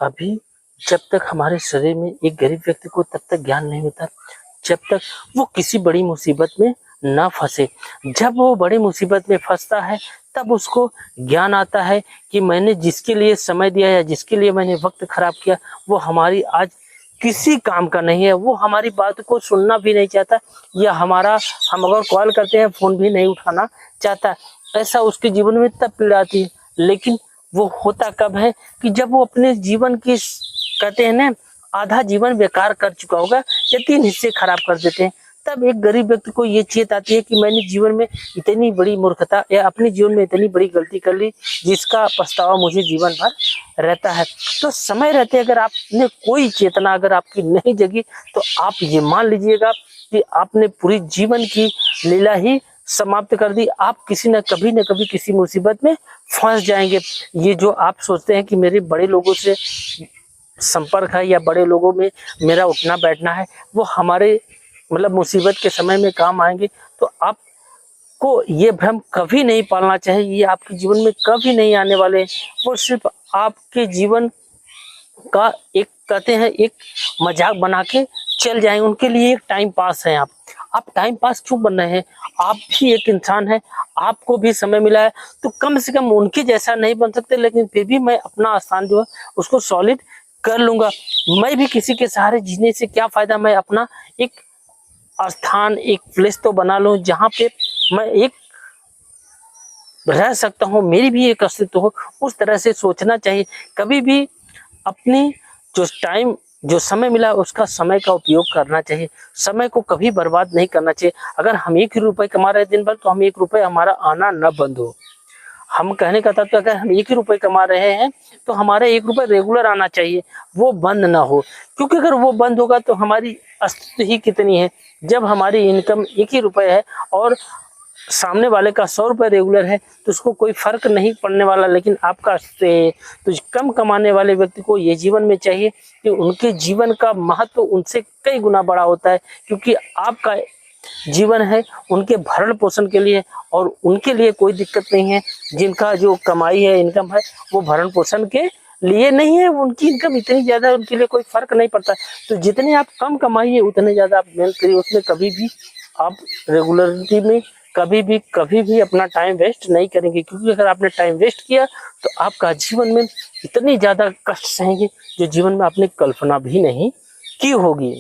अभी जब तक हमारे शरीर में एक गरीब व्यक्ति को तब तक ज्ञान नहीं होता जब तक वो किसी बड़ी मुसीबत में ना फंसे। जब वो बड़ी मुसीबत में फंसता है तब उसको ज्ञान आता है कि मैंने जिसके लिए समय दिया या जिसके लिए मैंने वक्त खराब किया वो हमारी आज किसी काम का नहीं है, वो हमारी बात को सुनना भी नहीं चाहता या हम अगर कॉल करते हैं फोन भी नहीं उठाना चाहता। ऐसा उसके जीवन में तब पीड़ा आती है। लेकिन वो होता कब है कि जब वो अपने जीवन की कहते हैं ना आधा जीवन बेकार कर चुका होगा या 3 हिस्से खराब कर देते हैं, तब एक गरीब व्यक्ति को ये चेत आती है कि मैंने जीवन में इतनी बड़ी मूर्खता या अपने जीवन में इतनी बड़ी गलती कर ली जिसका पछतावा मुझे जीवन भर रहता है। तो समय रहते अगर आपने कोई चेतना अगर आपकी नहीं जगी तो आप ये मान लीजिएगा कि आपने पूरी जीवन की लीला ही समाप्त कर दी। आप किसी न कभी किसी मुसीबत में फंस जाएंगे। ये जो आप सोचते हैं कि मेरे बड़े लोगों से संपर्क है या बड़े लोगों में मेरा उठना बैठना है, वो हमारे मतलब मुसीबत के समय में काम आएंगे, तो आपको ये भ्रम कभी नहीं पालना चाहिए। ये आपके जीवन में कभी नहीं आने वाले हैं। वो सिर्फ आपके जीवन का एक कहते हैं एक मजाक बना के चल जाएंगे। उनके लिए एक टाइम पास है। आप टाइम पास क्यों बन रहे हैं? आप भी एक इंसान है, आपको भी समय मिला है, तो कम से कम उनके जैसा नहीं बन सकते, लेकिन फिर भी मैं अपना स्थान जो है उसको सॉलिड कर लूंगा। मैं भी किसी के सहारे जीने से क्या फायदा, मैं अपना एक स्थान एक प्लेस तो बना लूं जहां पे मैं एक रह सकता हूं, मेरी भी एक अस्तित्व हो। उस तरह से सोचना चाहिए। कभी भी अपनी जो समय मिला उसका समय का उपयोग करना चाहिए। समय को कभी बर्बाद नहीं करना चाहिए। अगर हम 1 रुपए कमा रहे हैं दिन भर तो हम 1 रुपए हमारा आना न बंद हो। हम कहने का तात्पर्य अगर हम 1 ही रुपए कमा रहे हैं तो हमारा 1 रुपए रेगुलर आना चाहिए, वो बंद ना हो। क्योंकि अगर वो बंद होगा तो हमारी अस्तित्व ही कितनी है। जब हमारी इनकम 1 ही रुपए है और सामने वाले का 100 रुपए रेगुलर है तो उसको कोई फर्क नहीं पड़ने वाला। लेकिन आपका तो कम कमाने वाले व्यक्ति को ये जीवन में चाहिए कि उनके जीवन का महत्व उनसे कई गुना बड़ा होता है, क्योंकि आपका जीवन है उनके भरण पोषण के लिए और उनके लिए कोई दिक्कत नहीं है। जिनका जो कमाई है इनकम है वो भरण पोषण के लिए नहीं है, उनकी इनकम इतनी ज्यादा है उनके लिए कोई फर्क नहीं पड़ता। तो जितने आप कम कमाइए उतने ज्यादा आप मेहनत करिए, उसमें कभी भी आप रेगुलरिटी में कभी भी अपना टाइम वेस्ट नहीं करेंगे। क्योंकि अगर आपने टाइम वेस्ट किया तो आपका जीवन में इतनी ज्यादा कष्ट सहेंगे जो जीवन में आपने कल्पना भी नहीं की होगी।